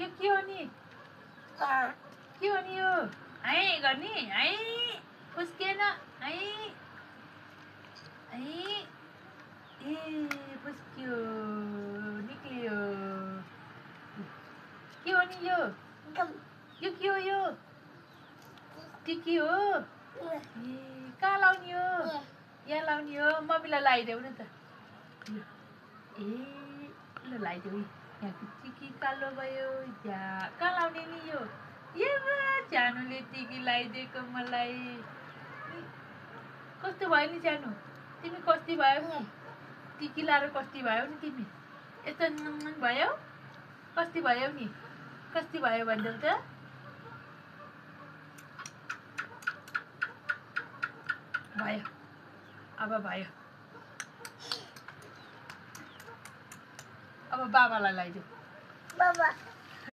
यो के हो नि के हो नि यो है गर्ने है फुस्केन है ए फुस्क्यो निक्लियो के हो नि यो के हो यो टिकी हो ए कहाँ लाउने हो यहाँ लाउने हो मम्मीलाई लगाइदेऊ न त ए ल लगाइदेऊ यहाँको टिकी कालो भयो कहाँ लाउने नि यो जानुले टिकी लगाइदिएको मलाई कस्तो भयो नि जानु तिमी कस्ती भयो नि टिकी लाएर कस्ती भयो नि तिमी यस्तो भयो कस्ती भयो नि कस्ती भयो भन्देऊ त भयो अब भयो अब बाबालाई लगाइदेऊ बाबा